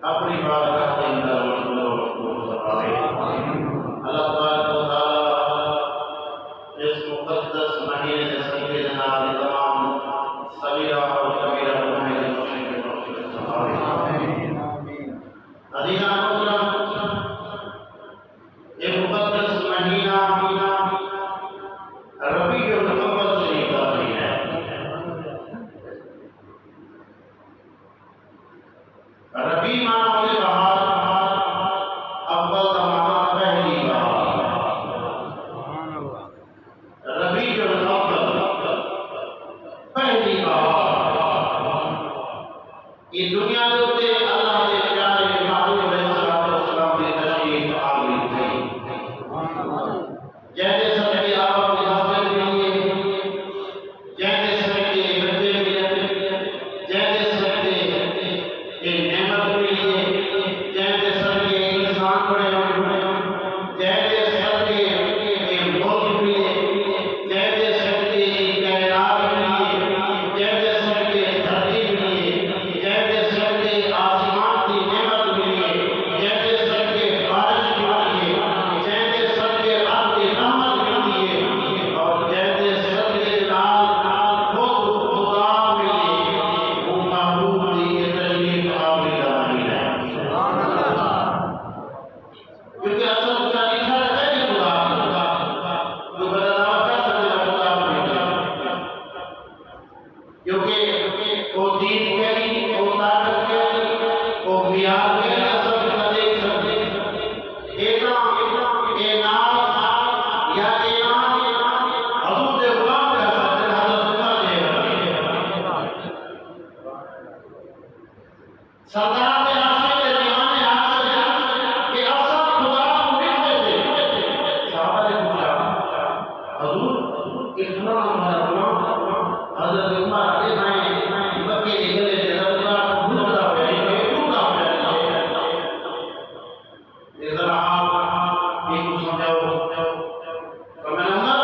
अपनी बात करते अल्लाह ताला इस मुक़द्दस महीने नसीब देना तमाम सगीरा और कबीरा गुनाह के अज़ीज़ान मोहतरम, ये मुक़द्दस महीना रबीउल अव्वल शरीफ का महीना है। रबी माना होते बहार, अव्वल का माना पहली बहार। रबीउल अव्वल पहली बहार। ये दुनिया के उत्ते अल्लाह के प्यारे महबूब अलैहिस्सलाम की तशरीफ आ गई थी। जैसे सबके आवाज़ में हासिल मिली, जैसे सबके बच्चे मिले, जैसे सबके ये नेमत मिली, जैसे सबके इंसान बड़े हुए, जैसे सबके ये मुल्क मिले, जैसे सबके कायनात मिली, जैसे सबके धरती मिली, जैसे सबके आसमान की नेमत मिली, जैसे सबके बारिश मिली, जैसे सबके रब की रहमत मिली और जैसे सबके लाल खुद खुदा मिली, वो महबूब की ये तशरीफ आविदा महीना है। क्योंकि असल उसका लिखा है कि खुदा जो बदलाव कर सकते हैं खुदा मिला, क्योंकि वो दीन करी, वो ताकत करी, वो मियाद करी, सब उसका देख सकते हैं। या हजूर दे गुलाम कर सकते हैं, हजरत उमर दे सरदार दे आशिक दे दीवाने आशिक के असल खुदा को मिलते थे। साहबा ने पूछा, हजूर कितना हमारा गुलाम? हजरत उमर के भाई मक्के के गले से रसूलुल्लाह को भूलता हुआ नहीं, भूलता हुआ नहीं। जरा आप ये कुछ समझाओ। फरमाया उमर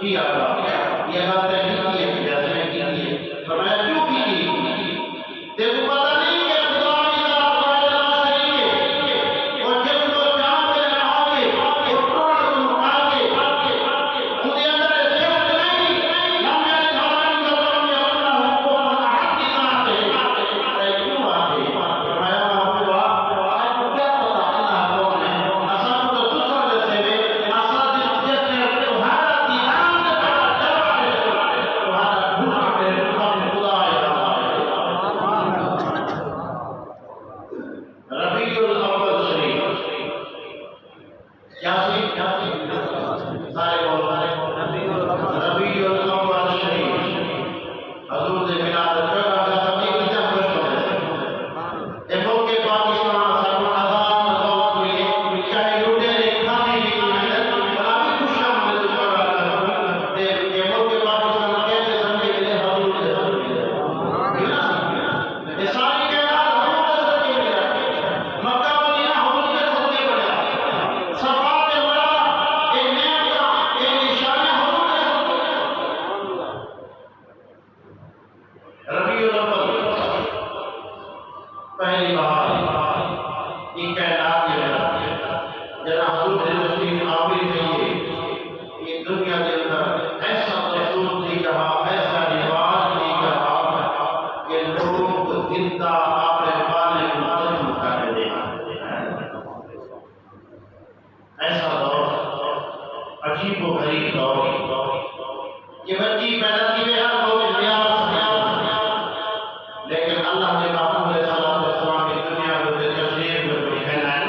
जी अल्लाह, ये बात तय की है, जैसे मैं की है। फरमाया क्यों की? तेरे को पता नहीं कि खुदा की जात वाहिदा शरीक है और जिसको चांद पे लगाओगे वो टोड़ तुम उठाओगे, उनके अंदर शिफ्ट नहीं, लम यलिद वलम यूलद वलम यकुन लहू कुफुवन अहद की जात है। क्यों आते? फरमाया महबूब आपको क्या पता अल्लाह कौन है? असल तो दूसरा जैसे में असल जिसने तुम्हारा दीवान से पैदा करवा है, तुम्हारा भूल के खुदा है। रबीउल अव्वल शरीफ क्या शरीफ? सारे बोलो रबीउल अव्वल शरीफ हजूर दे मिलाद जगह का सभी कितना खुश हो गए। ये मुल्क के पाकिस्तान सबको आजाद मौत मिले, चाहे लुटेरे खाने की मेहनत बड़ा भी खुशामद जगह ये मुल्क के पाकिस्तान कैसे समझे मिले, हजूर दे समझे ये सारी कायनात हजूर दे समझे मिले। मक्का मदीना हजूर के सदके पड़ा, सफा के बड़ा ये नेमत ये निशाने हजूर के सदके। रबीउल अव्वल पहली बार ये कायनात के अंदर जना हजूर की तशरीफ आवी चाहिए। ये दुनिया के अंदर ऐसा दस्तूर थी कहा, ऐसा रिवाज थी कहा कि लोग जिंदा अपने पाले को दफन कर देना। ऐसा दौर अजीब व गरीब दौर। ये बच्ची पैदा की है हर लोग लेकिन अल्लाह के महबूब अलैहिस्सलाम की दुनिया में तशरीफ में कोई कहना है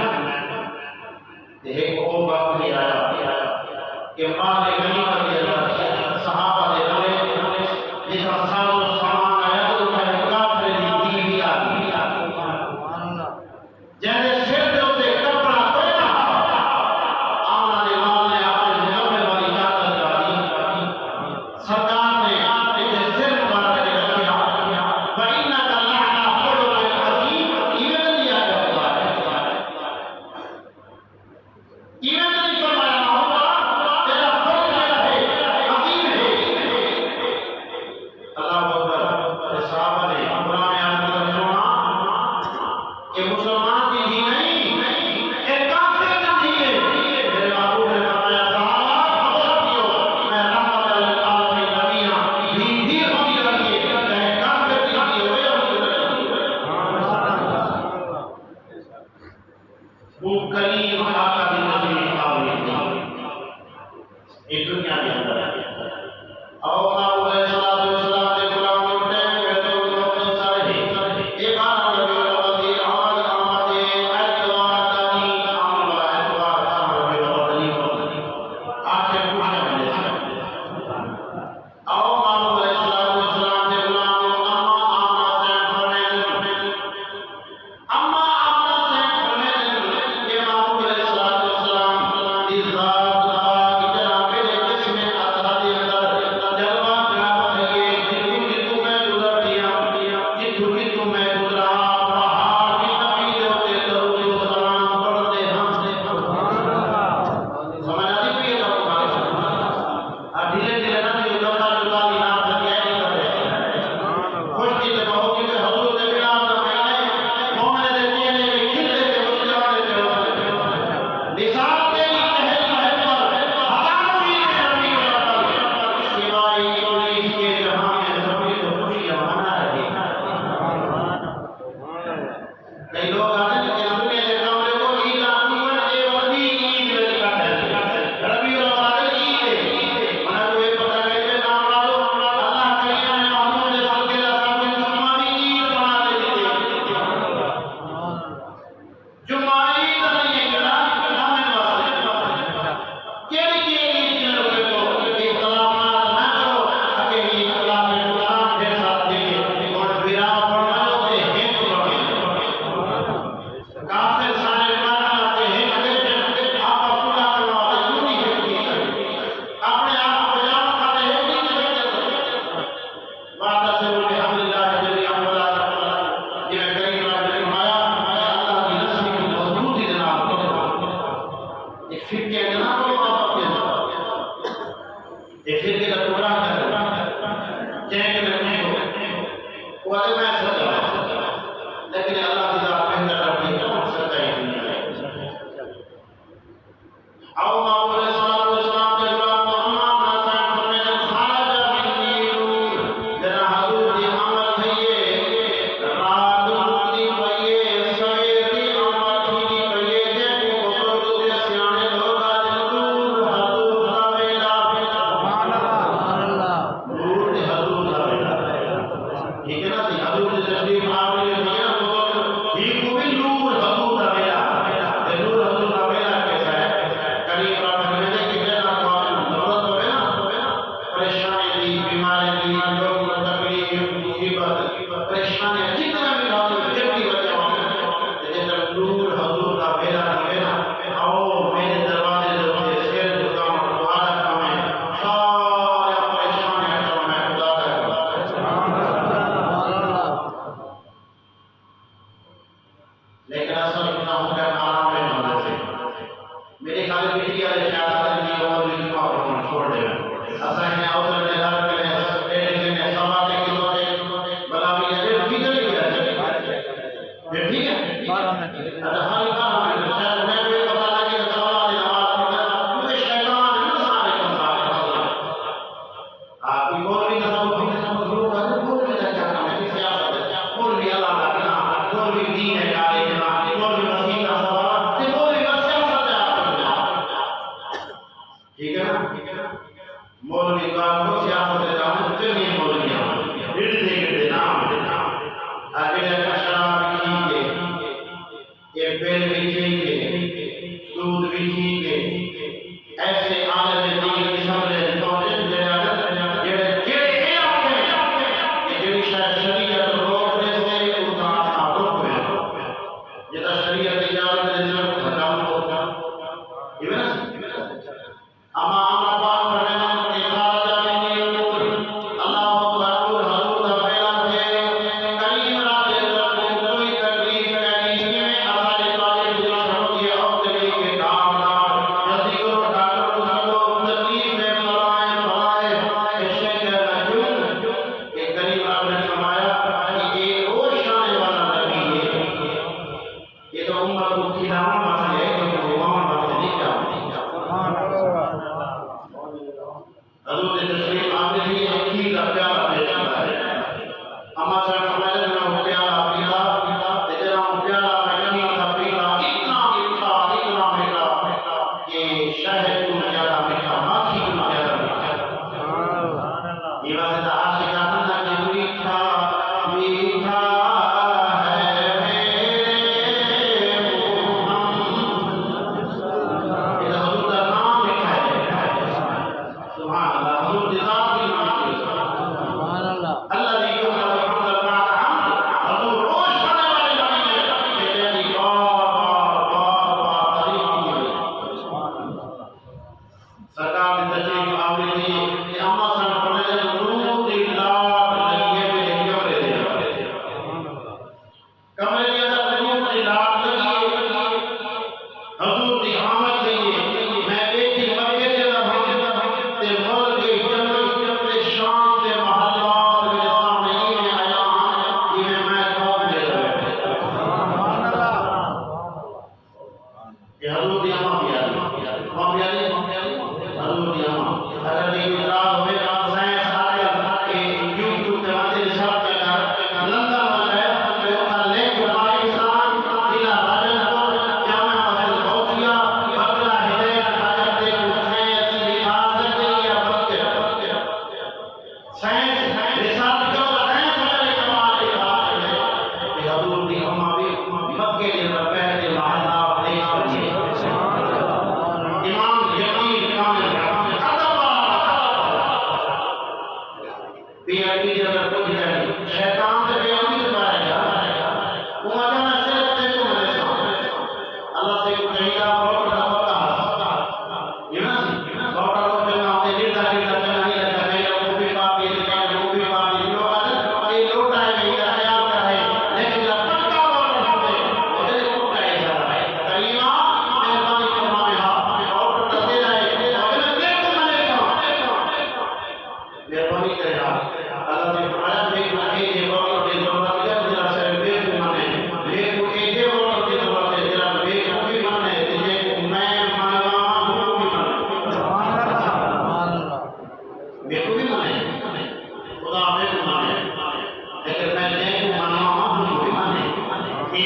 कई लोग आते हैं कि सुनने के कमरे को ईद आती है ये वाली ईद में करते हैं रबी और अव्वल ईद मना कोई पता नहीं है नाम ला दो अल्लाह करीम ने मोहम्मद सल्लल्लाहु अलैहि वसल्लम जुम्मा ईद बना दी जुम्मा ईद नहीं है ना हमें वास्ते केड़ी केड़ी ईद लोगे तो इख्तिलाफात ना करो अकेली इख्तिलाफ कुरान के साथ देखे और विरा फरमाओ के एक बने काफिर सारे मानते हैं अगर आप पूरा करवाते क्यों नहीं करते अपने आप को जान खाते हैं नहीं करते वादा से बोले अल्लाह जल्ली अमला ये करीम ने फरमाया अल्लाह की रस्म की मौजूद जनाब ये फिक्र जनाब को आप अपने ये फिक्र का टुकड़ा कर जैक में को वो मैं सदा लेकिन अल्लाह की जात बेहतर करती है और सच्चाई नहीं है आओ माओ सलाम सलाम के जवाब मोहम्मद नासन फरमाया खारज मिन नूर जना हजूर की आमद है ये रात मुक्ति पये सवेर की आमद थी पये जे को दे सियाने लोग आज नूर हजूर का मेला सुभान अल्लाह नूर हजूर का मेला ठीक है ना हजूर की तशरीफ आपने दिया तो ये को भी नूर हजूर का मेला नूर हजूर का मेला कैसा है करीब फरमाते कि मेरा कौन जरूरत है ना परेशानी दी बीमारी दी जो तकलीफ मुसीबत परेशानी जितना भी हो जल्दी बचाओ जैसे नूर हजूर का मेला आओ मेरे दरवाजे जो शेर दुकान द्वारा कमें सारे परेशानी हटाओ मैं खुदा का सुभान अल्लाह लेकिन असल इतना हो गया आराम में होने से मेरे ख्याल में ये वाले ख्याल नहीं और भी जुमा छोड़ दे असल में अवसर ले रहा है पहले ने सवा के किलो से बला भी है ठीक है ये ठीक है अच्छा हर काम में शायद मैं भी पता लगे सवा की नमाज पढ़ना क्योंकि शैतान है सारे का सारे आपकी बोल भी ना सब शुरू कर बोल में क्या काम है सियासत है बोल भी अल्लाह का नाम बोल भी दीन है काले का बोल भी मसीह का सवाल ते बोल भी सियासत है ठीक है ना मौलवी का को सियासत है हम चलिए मौलवी गिरते गिरते नाम आगे का शराब ठीक है ये बेल भी ठीक है दूध भी ठीक है ऐसे आलम दीन के सामने पहुंचे जेड़े जेड़े आते हैं जेड़ी शरीयत रोकने से उसका रोक है जेदा शरीयत इजाजत दे जो खत्म होगा ये ना अमा अमा बात फरमाना कि खारजा मिन नूर अल्लाहु अकबर हजूर का मेला है करीम रात तरफ कोई तकलीफ नहीं में आसानी तालिब जो होती है और तकलीफ के काम ना जल्दी करो डॉक्टर को सब तकलीफ में फलाए ऐसे कहना क्यों कि करीम रात ने फरमाया कि ये वो शान वाला नबी है ये तो उम्मत को खिलाना वाला है कि घुमाने वाला नहीं क्या सुभान अल्लाह हजूर ने तशरीफ आपने दी है खीर का प्याला पेश किया है अम्मा साहब फरमाते हैं मैं प्याला पीता तेरा प्याला मैं नहीं था पीता इतना मीठा कि शहद को ज्यादा मीठा माखी को ज्यादा मीठा सुभान अल्लाह ये बात आशिकाना कि मीठा मीठा है मेरे मोहम्मद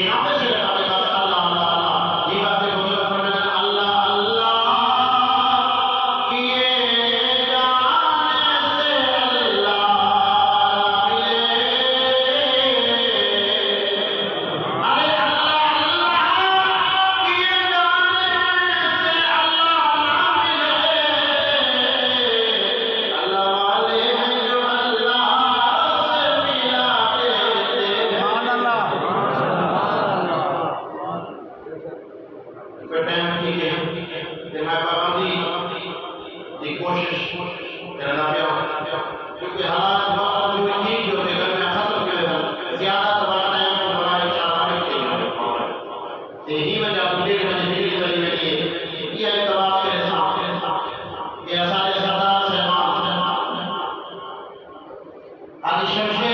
नाते से लगाते बस अल्लाह अल्लाह अल्लाह ये बातें बुजुर्ग फरमाते अल्लाह अल्लाह किए जाने से अल्लाह मिले। अरे अल्लाह अल्लाह किए जाने से अल्लाह ना मिले। अल्लाह वाले हैं जो अल्लाह से मिलाते थे। फिर टाइम ठीक है ते मैं पाबंदी की कोशिश करना पिया क्योंकि हालात मौसम जो ठीक जो थे घर में खत्म हुए थे ज्यादा तो बड़ा टाइम तो हमारे इशारा में के ते ही वजह बुढ़े बने मेरी चली गई है ये इतवार के सामने ये सारे सरदार साहब आज शमशेर